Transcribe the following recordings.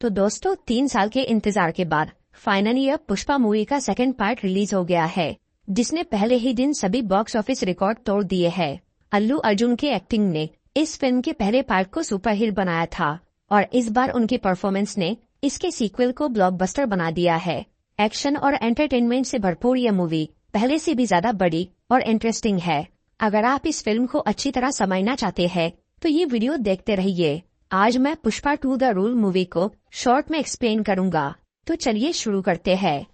तो दोस्तों 3 साल के इंतजार के बाद फाइनली अब पुष्पा मूवी का सेकंड पार्ट रिलीज हो गया है, जिसने पहले ही दिन सभी बॉक्स ऑफिस रिकॉर्ड तोड़ दिए हैं। अल्लू अर्जुन की एक्टिंग ने इस फिल्म के पहले पार्ट को सुपरहिट बनाया था और इस बार उनकी परफॉर्मेंस ने इसके सीक्वल को ब्लॉकबस्टर बना दिया है। एक्शन और एंटरटेनमेंट से भरपूर यह मूवी पहले से भी ज्यादा बड़ी और इंटरेस्टिंग है। अगर आप इस फिल्म को अच्छी तरह समझना चाहते हैं तो ये वीडियो देखते रहिए। आज मैं पुष्पा 2 द रूल मूवी को शॉर्ट में एक्सप्लेन करूंगा, तो चलिए शुरू करते हैं।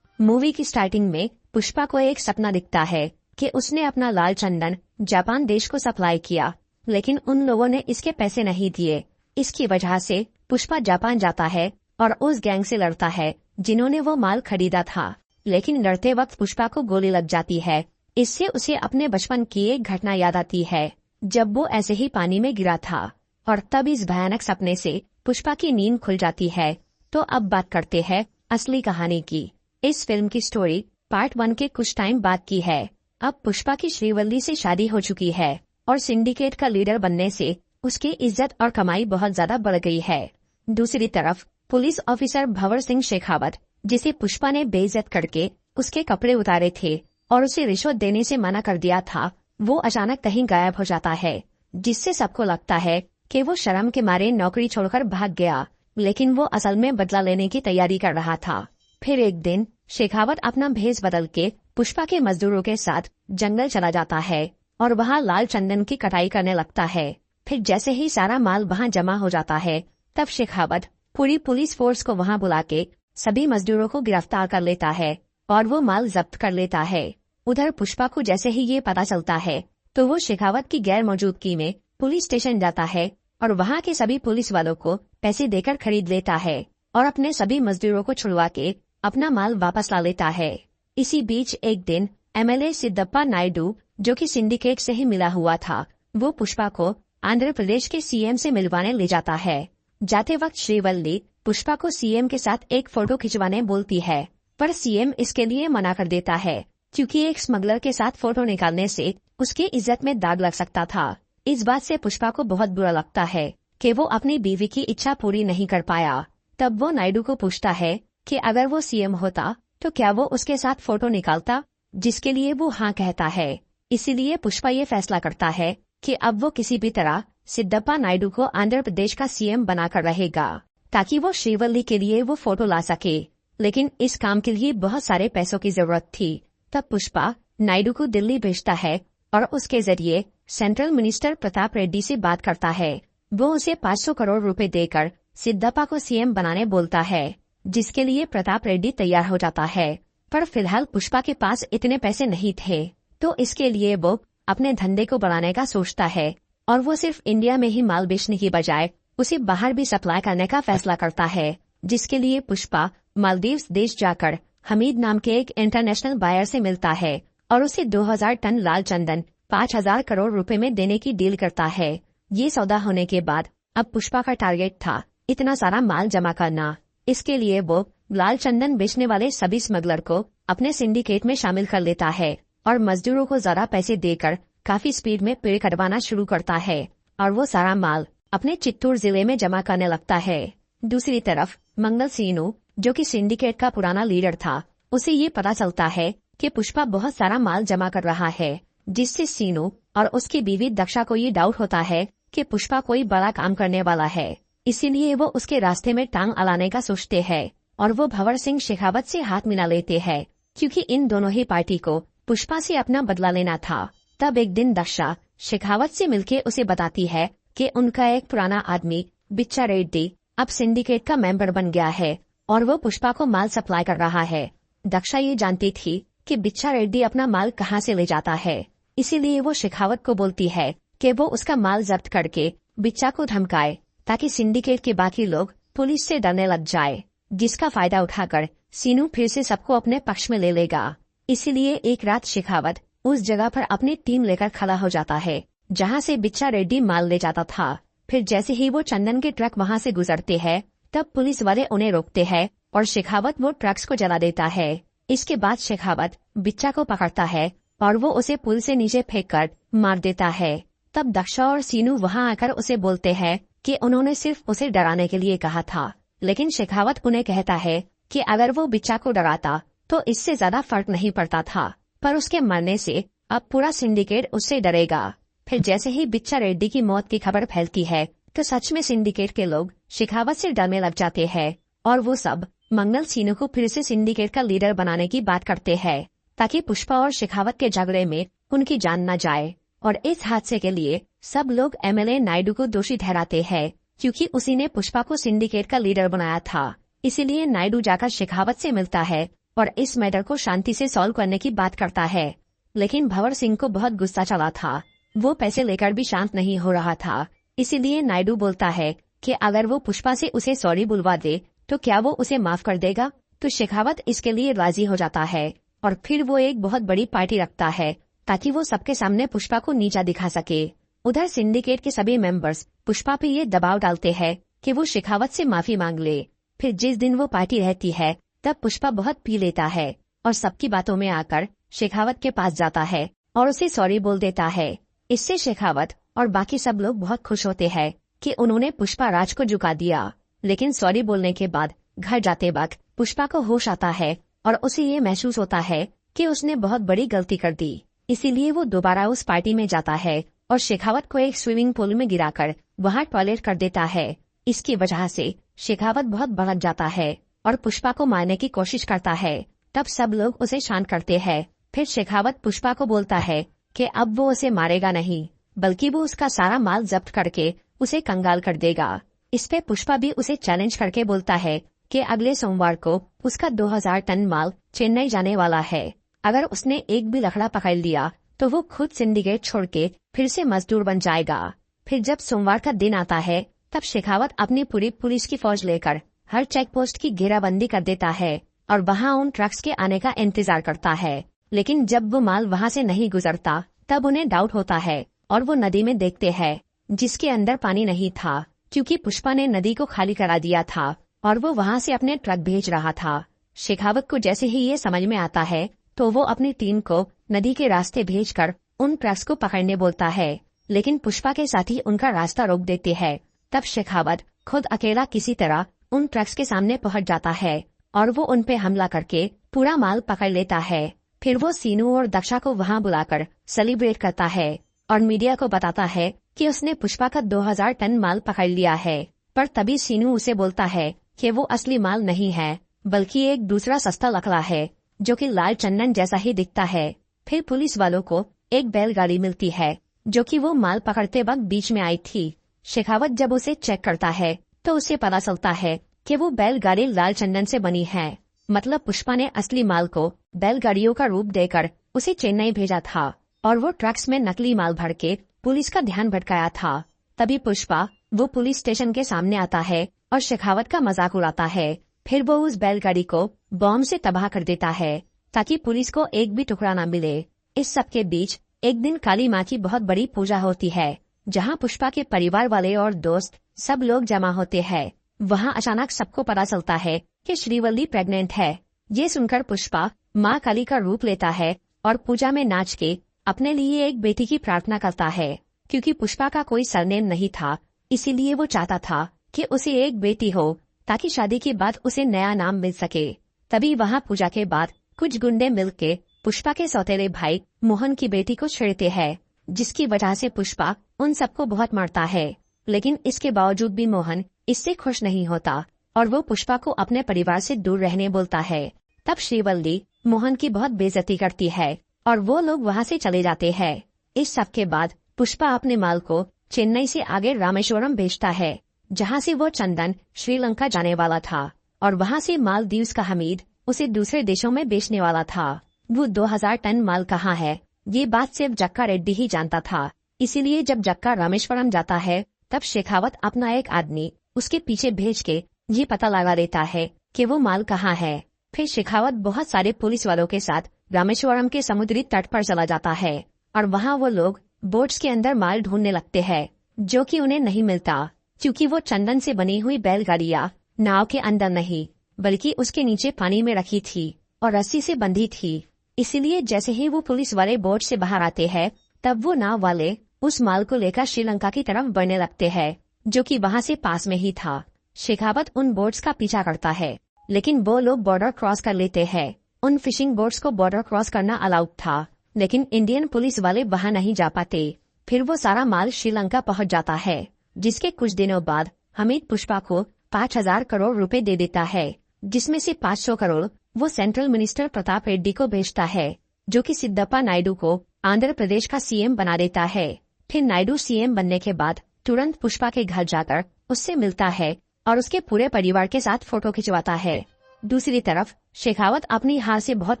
मूवी की स्टार्टिंग में पुष्पा को एक सपना दिखता है कि उसने अपना लाल चंदन जापान देश को सप्लाई किया, लेकिन उन लोगों ने इसके पैसे नहीं दिए। इसकी वजह से पुष्पा जापान जाता है और उस गैंग से लड़ता है जिन्होंने वो माल खरीदा था, लेकिन लड़ते वक्त पुष्पा को गोली लग जाती है। इससे उसे अपने बचपन की एक घटना याद आती है जब वो ऐसे ही पानी में गिरा था, और तब इस भयानक सपने से पुष्पा की नींद खुल जाती है। तो अब बात करते हैं असली कहानी की। इस फिल्म की स्टोरी पार्ट 1 के कुछ टाइम बाद की है। अब पुष्पा की श्रीवल्ली से शादी हो चुकी है और सिंडिकेट का लीडर बनने से उसकी इज्जत और कमाई बहुत ज्यादा बढ़ गई है। दूसरी तरफ पुलिस ऑफिसर भंवर सिंह शेखावत, जिसे पुष्पा ने बेइज्जत करके उसके कपड़े उतारे थे और उसे रिश्वत देने से मना कर दिया था, वो अचानक कहीं गायब हो जाता है, जिससे सबको लगता है कि वो शर्म के मारे नौकरी छोड़कर भाग गया, लेकिन वो असल में बदला लेने की तैयारी कर रहा था। फिर एक दिन शेखावत अपना भेष बदल के पुष्पा के मजदूरों के साथ जंगल चला जाता है और वहाँ लाल चंदन की कटाई करने लगता है। फिर जैसे ही सारा माल वहाँ जमा हो जाता है, तब शेखावत पूरी पुलिस फोर्स को वहाँ बुला के सभी मजदूरों को गिरफ्तार कर लेता है और वो माल जब्त कर लेता है। उधर पुष्पा को जैसे ही ये पता चलता है तो वो शेखावत की गैर मौजूदगी में पुलिस स्टेशन जाता है और वहाँ के सभी पुलिस वालों को पैसे देकर खरीद लेता है और अपने सभी मजदूरों को छुड़वा के अपना माल वापस ला लेता है। इसी बीच एक दिन एमएलए सिद्धप्पा नायडू, जो कि सिंडिकेट से ही मिला हुआ था, वो पुष्पा को आंध्र प्रदेश के सीएम से मिलवाने ले जाता है। जाते वक्त श्रीवल्ली पुष्पा को सीएम के साथ एक फोटो खिंचवाने बोलती है, पर सीएम इसके लिए मना कर देता है क्योंकि एक स्मगलर के साथ फोटो निकालने से उसकी इज्जत में दाग लग सकता था। इस बात से पुष्पा को बहुत बुरा लगता है कि वो अपनी बीवी की इच्छा पूरी नहीं कर पाया। तब वो नायडू को पूछता है कि अगर वो सीएम होता तो क्या वो उसके साथ फोटो निकालता, जिसके लिए वो हाँ कहता है। इसीलिए पुष्पा ये फैसला करता है कि अब वो किसी भी तरह सिद्धप्पा नायडू को आंध्र प्रदेश का सीएम बनाकर रहेगा, ताकि वो श्रीवल्ली के लिए वो फोटो ला सके। लेकिन इस काम के लिए बहुत सारे पैसों की जरूरत थी। तब पुष्पा नायडू को दिल्ली भेजता है और उसके जरिए सेंट्रल मिनिस्टर प्रताप रेड्डी से बात करता है। वो उसे 500 करोड़ रुपए देकर सिद्धप्पा को सीएम बनाने बोलता है, जिसके लिए प्रताप रेड्डी तैयार हो जाता है। पर फिलहाल पुष्पा के पास इतने पैसे नहीं थे, तो इसके लिए वो अपने धंधे को बढ़ाने का सोचता है और वो सिर्फ इंडिया में ही माल बेचने की बजाय उसे बाहर भी सप्लाई करने का फैसला करता है, जिसके लिए पुष्पा मालदीव्स देश जाकर हमीद नाम के एक इंटरनेशनल बायर से मिलता है और उसे 2000 टन लाल चंदन 5000 करोड़ रुपए में देने की डील करता है। ये सौदा होने के बाद अब पुष्पा का टारगेट था इतना सारा माल जमा करना। इसके लिए वो लाल चंदन बेचने वाले सभी स्मगलर को अपने सिंडिकेट में शामिल कर लेता है और मजदूरों को ज्यादा पैसे देकर काफी स्पीड में पेड़ कटवाना शुरू करता है और वो सारा माल अपने चित्तूर जिले में जमा करने लगता है। दूसरी तरफ मंगल सीनू, जो कि सिंडिकेट का पुराना लीडर था, उसे ये पता चलता है कि पुष्पा बहुत सारा माल जमा कर रहा है, जिससे सीनू और उसकी बीवी दक्षा को ये डाउट होता है कि पुष्पा कोई बड़ा काम करने वाला है। इसीलिए वो उसके रास्ते में टांग अड़ाने का सोचते हैं और वो भंवर सिंह शेखावत से हाथ मिला लेते हैं, क्योंकि इन दोनों ही पार्टी को पुष्पा से अपना बदला लेना था। तब एक दिन दक्षा शेखावत से मिलके उसे बताती है कि उनका एक पुराना आदमी बिच्चा रेड्डी अब सिंडिकेट का मेंबर बन गया है और वो पुष्पा को माल सप्लाई कर रहा है। दक्षा ये जानती थी कि बिच्चा रेड्डी अपना माल कहाँ से ले जाता है, इसीलिए वो शेखावत को बोलती है कि वो उसका माल जब्त करके बिच्चा को धमकाए, ताकि सिंडिकेट के बाकी लोग पुलिस से डरने लग जाए, जिसका फायदा उठाकर सीनू फिर से सबको अपने पक्ष में ले लेगा। इसीलिए एक रात शेखावत उस जगह पर अपनी टीम लेकर खड़ा हो जाता है जहाँ से बिच्चा रेड्डी माल ले जाता था। फिर जैसे ही वो चंदन के ट्रक वहाँ से गुजरते हैं, तब पुलिस वाले उन्हें रोकते हैं और शेखावत वो ट्रक्स को जला देता है। इसके बाद शेखावत बिच्चा को पकड़ता है और वो उसे पुल से नीचे फेंककर मार देता है। तब दक्षा और सीनू वहां आकर उसे बोलते हैं कि उन्होंने सिर्फ उसे डराने के लिए कहा था, लेकिन शेखावत उन्हें कहता है कि अगर वो बिच्चा को डराता तो इससे ज्यादा फर्क नहीं पड़ता था, पर उसके मरने से अब पूरा सिंडिकेट उससे डरेगा। फिर जैसे ही बिच्चा रेड्डी की मौत की खबर फैलती है तो सच में सिंडिकेट के लोग शेखावत से डरने लग जाते हैं और वो सब मंगल सीनू को फिर से सिंडिकेट का लीडर बनाने की बात करते हैं, ताकि पुष्पा और शेखावत के झगड़े में उनकी जान न जाए। और इस हादसे के लिए सब लोग एमएलए नायडू को दोषी ठहराते हैं, क्योंकि उसी ने पुष्पा को सिंडिकेट का लीडर बनाया था। इसीलिए नायडू जाकर शेखावत से मिलता है और इस मैटर को शांति से सॉल्व करने की बात करता है। लेकिन भंवर सिंह को बहुत गुस्सा चला था, वो पैसे लेकर भी शांत नहीं हो रहा था। इसीलिए नायडू बोलता है कि अगर वो पुष्पा से उसे सॉरी बुलवा दे तो क्या वो उसे माफ कर देगा। तो शेखावत इसके लिए राजी हो जाता है और फिर वो एक बहुत बड़ी पार्टी रखता है ताकि वो सबके सामने पुष्पा को नीचा दिखा सके। उधर सिंडिकेट के सभी मेंबर्स पुष्पा पे ये दबाव डालते हैं कि वो शेखावत से माफी मांग ले। फिर जिस दिन वो पार्टी रहती है तब पुष्पा बहुत पी लेता है और सबकी बातों में आकर शेखावत के पास जाता है और उसे सॉरी बोल देता है। इससे शेखावत और बाकी सब लोग बहुत खुश होते हैं कि उन्होंने पुष्पा राज को झुका दिया। लेकिन सॉरी बोलने के बाद घर जाते वक्त पुष्पा को होश आता है और उसे ये महसूस होता है कि उसने बहुत बड़ी गलती कर दी। इसीलिए वो दोबारा उस पार्टी में जाता है और शेखावत को एक स्विमिंग पूल में गिराकर वहां टॉयलेट कर देता है। इसकी वजह से शेखावत बहुत भड़क जाता है और पुष्पा को मारने की कोशिश करता है। तब सब लोग उसे शांत करते हैं। फिर शेखावत पुष्पा को बोलता है कि अब वो उसे मारेगा नहीं, बल्कि वो उसका सारा माल जब्त करके उसे कंगाल कर देगा। इस पे पुष्पा भी उसे चैलेंज करके बोलता है कि अगले सोमवार को उसका 2000 टन माल चेन्नई जाने वाला है। अगर उसने एक भी लकड़ा पकड़ लिया तो वो खुद सिंडिकेट छोड़ के फिर से मजदूर बन जाएगा। फिर जब सोमवार का दिन आता है तब शेखावत अपनी पूरी पुलिस की फौज लेकर हर चेक पोस्ट की घेराबंदी कर देता है और वहाँ उन ट्रक्स के आने का इंतजार करता है। लेकिन जब वो माल वहाँ से नहीं गुजरता तब उन्हें डाउट होता है और वो नदी में देखते हैं जिसके अंदर पानी नहीं था, क्योंकि पुष्पा ने नदी को खाली करा दिया था और वो वहाँ से अपने ट्रक भेज रहा था। शेखावत को जैसे ही ये समझ में आता है तो वो अपनी टीम को नदी के रास्ते भेजकर उन ट्रक्स को पकड़ने बोलता है, लेकिन पुष्पा के साथी उनका रास्ता रोक देते हैं। तब शेखावत खुद अकेला किसी तरह उन ट्रक्स के सामने पहुंच जाता है और वो उन पे हमला करके पूरा माल पकड़ लेता है। फिर वो सीनू और दक्षा को वहां बुलाकर सेलिब्रेट करता है और मीडिया को बताता है कि उसने पुष्पा का 2000 टन माल पकड़ लिया है। पर तभी सीनू उसे बोलता है कि वो असली माल नहीं है, बल्कि एक दूसरा सस्ता लकड़ा है जो कि लाल चंदन जैसा ही दिखता है। फिर पुलिस वालों को एक बैलगाड़ी मिलती है जो कि वो माल पकड़ते वक्त बीच में आई थी। शेखावत जब उसे चेक करता है तो उसे पता चलता है कि वो बैलगाड़ी लाल चंदन से बनी है। मतलब पुष्पा ने असली माल को बैलगाड़ियों का रूप देकर उसे चेन्नई भेजा था और वो ट्रक्स में नकली माल भर के पुलिस का ध्यान भटकाया था। तभी पुष्पा वो पुलिस स्टेशन के सामने आता है और शेखावत का मजाक उड़ाता है। फिर वो उस बैलगाड़ी को बॉम्ब से तबाह कर देता है ताकि पुलिस को एक भी टुकड़ा न मिले। इस सब के बीच एक दिन काली माँ की बहुत बड़ी पूजा होती है, जहाँ पुष्पा के परिवार वाले और दोस्त सब लोग जमा होते हैं। वहाँ अचानक सबको पता चलता है कि श्रीवल्ली प्रेग्नेंट है। ये सुनकर पुष्पा माँ काली का रूप लेता है और पूजा में नाच के अपने लिए एक बेटी की प्रार्थना करता है। क्योंकि पुष्पा का कोई सरनेम नहीं था, इसीलिए वो चाहता था कि उसे एक बेटी हो ताकि शादी के बाद उसे नया नाम मिल सके। तभी वहाँ पूजा के बाद कुछ गुंडे मिलके पुष्पा के सौतेले भाई मोहन की बेटी को छेड़ते हैं, जिसकी वजह से पुष्पा उन सबको बहुत मारता है। लेकिन इसके बावजूद भी मोहन इससे खुश नहीं होता और वो पुष्पा को अपने परिवार से दूर रहने बोलता है। तब श्रीवल्ली मोहन की बहुत बेइज्जती करती है और वो लोग वहाँ से चले जाते हैं। इस सब के बाद पुष्पा अपने माल को चेन्नई से आगे रामेश्वरम भेजता है, जहाँ से वो चंदन श्रीलंका जाने वाला था और वहाँ से मालदीव्स का हमीद उसे दूसरे देशों में बेचने वाला था। वो 2000 टन माल कहाँ है ये बात सिर्फ जक्का रेड्डी ही जानता था। इसीलिए जब जक्का रामेश्वरम जाता है तब शेखावत अपना एक आदमी उसके पीछे भेज के ये पता लगा लेता है कि वो माल कहाँ है। फिर शेखावत बहुत सारे पुलिस वालों के साथ रामेश्वरम के समुद्री तट पर चला जाता है और वहाँ वो लोग बोट्स के अंदर माल ढूंढने लगते हैं, जो कि उन्हें नहीं मिलता, क्योंकि वो चंदन से बनी हुई बैलगाड़ियाँ नाव के अंदर नहीं बल्कि उसके नीचे पानी में रखी थी और रस्सी से बंधी थी। इसीलिए जैसे ही वो पुलिस वाले बोट से बाहर आते हैं, तब वो नाव वाले उस माल को लेकर श्रीलंका की तरफ बढ़ने लगते हैं, जो कि वहाँ से पास में ही था। शेखावत उन बोट्स का पीछा करता है, लेकिन वो लोग बॉर्डर क्रॉस कर लेते हैं। उन फिशिंग बोट्स को बॉर्डर क्रॉस करना अलाउड था, लेकिन इंडियन पुलिस वाले वहाँ नहीं जा पाते। फिर वो सारा माल श्रीलंका पहुँच जाता है, जिसके कुछ दिनों बाद हमीद पुष्पा को 5,000 करोड़ रुपए दे देता है, जिसमें से 500 करोड़ वो सेंट्रल मिनिस्टर प्रताप रेड्डी को भेजता है, जो कि सिद्धप्पा नायडू को आंध्र प्रदेश का सीएम बना देता है। फिर नायडू सीएम बनने के बाद तुरंत पुष्पा के घर जाकर उससे मिलता है और उसके पूरे परिवार के साथ फोटो खिंचवाता है। दूसरी तरफ शेखावत अपनी हार से बहुत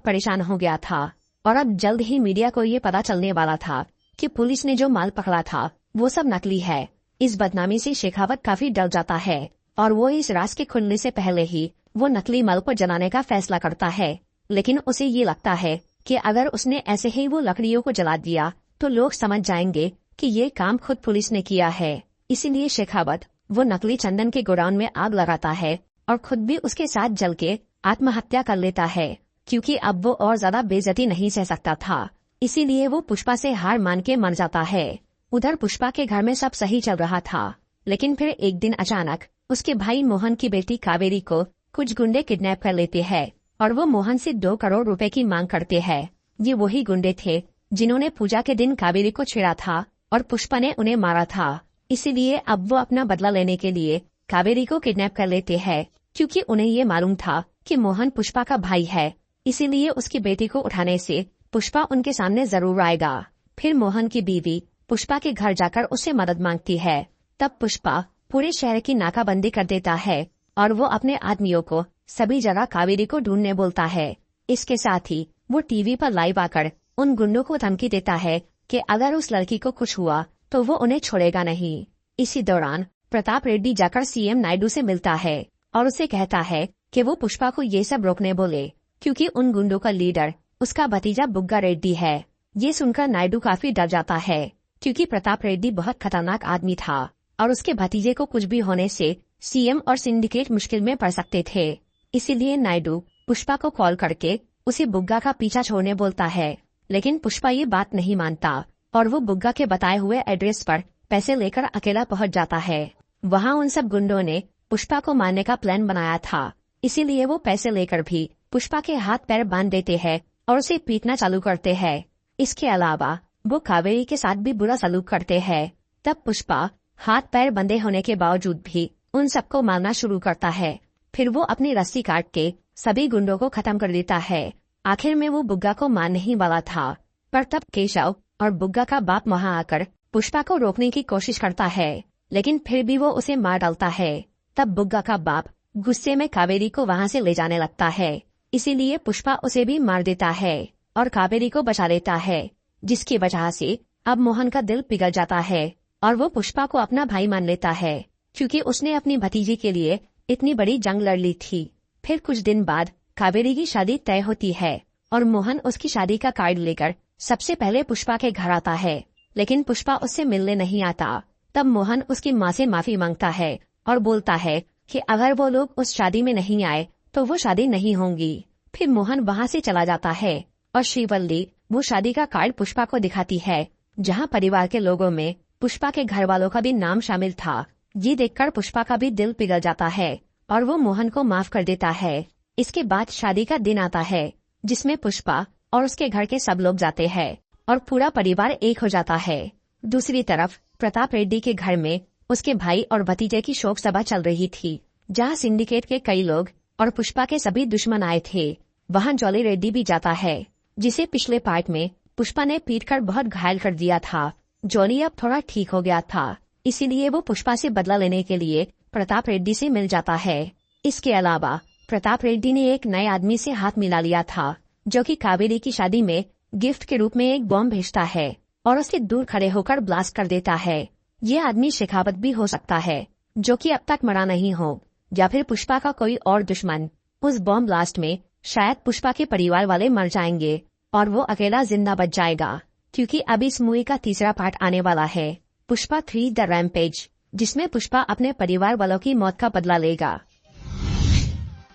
परेशान हो गया था और अब जल्द ही मीडिया को ये पता चलने वाला था कि पुलिस ने जो माल पकड़ा था वो सब नकली है। इस बदनामी से शेखावत काफी डर जाता है और वो इस राज के खुलने से पहले ही वो नकली माल को जलाने का फैसला करता है। लेकिन उसे ये लगता है कि अगर उसने ऐसे ही वो लकड़ियों को जला दिया तो लोग समझ जाएंगे कि ये काम खुद पुलिस ने किया है। इसीलिए शेखावत वो नकली चंदन के गोडाउन में आग लगाता है और खुद भी उसके साथ जल के आत्महत्या कर लेता है, क्योंकि अब वो और ज्यादा बेइज्जती नहीं सह सकता था। इसीलिए वो पुष्पा से हार मान के मर जाता है। उधर पुष्पा के घर में सब सही चल रहा था, लेकिन फिर एक दिन अचानक उसके भाई मोहन की बेटी कावेरी को कुछ गुंडे किडनैप कर लेते हैं और वो मोहन से 2 करोड़ रुपए की मांग करते हैं। ये वही गुंडे थे जिन्होंने पूजा के दिन कावेरी को छेड़ा था और पुष्पा ने उन्हें मारा था। इसीलिए अब वो अपना बदला लेने के लिए कावेरी को किडनैप कर लेते हैं, क्योंकि उन्हें ये मालूम था कि मोहन पुष्पा का भाई है। इसीलिए उसकी बेटी को उठाने से पुष्पा उनके सामने जरूर आएगा। फिर मोहन की बीवी पुष्पा के घर जाकर उससे मदद मांगती है। तब पुष्पा पूरे शहर की नाकाबंदी कर देता है और वो अपने आदमियों को सभी जगह कावेरी को ढूंढने बोलता है। इसके साथ ही वो टीवी पर लाइव आकर उन गुंडों को धमकी देता है कि अगर उस लड़की को कुछ हुआ तो वो उन्हें छोड़ेगा नहीं। इसी दौरान प्रताप रेड्डी जाकर सीएम नायडू से मिलता है और उसे कहता है कि वो पुष्पा को ये सब रोकने बोले, क्योंकि उन गुंडों का लीडर उसका भतीजा बुग्गा रेड्डी है। ये सुनकर नायडू काफी डर जाता है, क्योंकि प्रताप रेड्डी बहुत खतरनाक आदमी था और उसके भतीजे को कुछ भी होने से सीएम और सिंडिकेट मुश्किल में पड़ सकते थे। इसीलिए नायडू पुष्पा को कॉल करके उसे बुग्गा का पीछा छोड़ने बोलता है, लेकिन पुष्पा ये बात नहीं मानता और वो बुग्गा के बताए हुए एड्रेस पर पैसे लेकर अकेला पहुंच जाता है। वहाँ उन सब गुंडों ने पुष्पा को मारने का प्लान बनाया था, इसीलिए वो पैसे लेकर भी पुष्पा के हाथ पैर बांध देते हैं और उसे पीटना चालू करते हैं। इसके अलावा वो कावेरी के साथ भी बुरा सलूक करते हैं। तब पुष्पा हाथ पैर बंधे होने के बावजूद भी उन सबको मारना शुरू करता है। फिर वो अपनी रस्सी काट के सभी गुंडों को खत्म कर देता है। आखिर में वो बुग्गा को मारने ही वाला था, पर तब केशव और बुग्गा का बाप वहाँ आकर पुष्पा को रोकने की कोशिश करता है, लेकिन फिर भी वो उसे मार डालता है। तब बुग्गा का बाप गुस्से में कावेरी को वहाँ से ले जाने लगता है। इसीलिए पुष्पा उसे भी मार देता है और कावेरी को बचा लेता है, जिसकी वजह से अब मोहन का दिल पिघल जाता है और वो पुष्पा को अपना भाई मान लेता है, क्योंकि उसने अपनी भतीजी के लिए इतनी बड़ी जंग लड़ ली थी। फिर कुछ दिन बाद कावेरी की शादी तय होती है और मोहन उसकी शादी का कार्ड लेकर सबसे पहले पुष्पा के घर आता है, लेकिन पुष्पा उससे मिलने नहीं आता। तब मोहन उसकी माँ से माफी मांगता है और बोलता है कि अगर वो लोग उस शादी में नहीं आए तो वो शादी नहीं होगी। फिर मोहन वहाँ से चला जाता है और श्रीवल्ली वो शादी का कार्ड पुष्पा को दिखाती है, जहाँ परिवार के लोगों में पुष्पा के घर वालों का भी नाम शामिल था। ये देखकर पुष्पा का भी दिल पिघल जाता है और वो मोहन को माफ कर देता है। इसके बाद शादी का दिन आता है, जिसमें पुष्पा और उसके घर के सब लोग जाते हैं और पूरा परिवार एक हो जाता है। दूसरी तरफ प्रताप रेड्डी के घर में उसके भाई और भतीजे की शोक सभा चल रही थी, जहाँ सिंडिकेट के कई लोग और पुष्पा के सभी दुश्मन आए थे। वहाँ जॉली रेड्डी भी जाता है, जिसे पिछले पार्ट में पुष्पा ने पीटकर बहुत घायल कर दिया था। जॉली अब थोड़ा ठीक हो गया था, इसीलिए वो पुष्पा से बदला लेने के लिए प्रताप रेड्डी से मिल जाता है। इसके अलावा प्रताप रेड्डी ने एक नए आदमी से हाथ मिला लिया था, जो कि कावेरी की शादी में गिफ्ट के रूप में एक बॉम्ब भेजता है और उसे दूर खड़े होकर ब्लास्ट कर देता है। ये आदमी शेखावत भी हो सकता है, जो कि अब तक मरा नहीं हो, या फिर पुष्पा का कोई और दुश्मन। उस बॉम्ब ब्लास्ट में शायद पुष्पा के परिवार वाले मर जाएंगे और वो अकेला जिंदा बच जाएगा, क्योंकि अब इस मूवी का तीसरा पार्ट आने वाला है, पुष्पा 3 द रैम्पेज, जिसमें पुष्पा अपने परिवार वालों की मौत का बदला लेगा।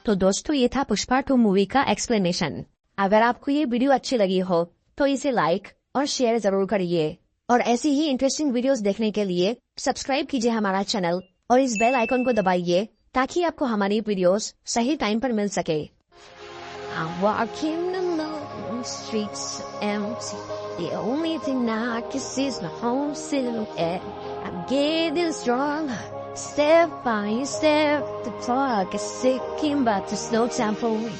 तो दोस्तों, ये था पुष्पा 2 मूवी का एक्सप्लेनेशन। अगर आपको ये वीडियो अच्छी लगी हो तो इसे लाइक और शेयर जरूर करिए और ऐसी ही इंटरेस्टिंग वीडियोस देखने के लिए सब्सक्राइब कीजिए हमारा चैनल और इस बेल आइकन को दबाइए ताकि आपको हमारी वीडियोस सही टाइम पर मिल सके। I'm walking alone, the streets are empty. The only thing I can see is my home silhouette. I'm getting stronger, step by step. The clock is ticking, but there's no time for me.